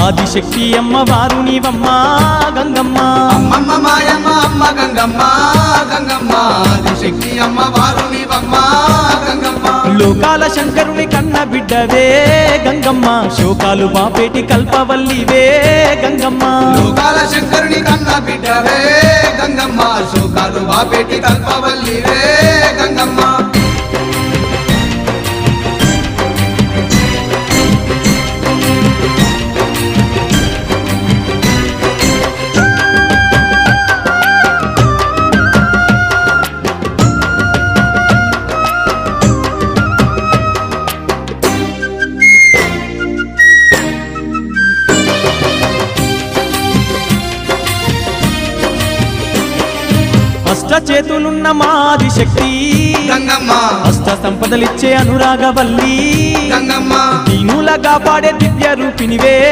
ఆదిశక్తి అమ్మవారు నీవమ్మ గంగమ్మ అమ్మమ్మ మాయమ్మ అమ్మ గంగమ్మ గంగమ్మ ఆదిశక్తి అమ్మవారు నీవమ్మ గంగమ్మ లోకాల శంకరుని కన్న బిడ్డవే గంగమ్మ శోకాలు బాపేటి కల్పవల్లివే గంగమ్మ లోకాల శంకరుని కన్న బిడ్డవే గంగమ్మ శోకాలు బాపేటి కల్పవల్లివే గంగమ్మ అష్ట చేతులున్న మాది శక్తి గంగమ్మ అష్ట సంపదలిచ్చే అనురాగవల్లి గంగమ్మ దీనులగా పాడే దివ్య రూపినివే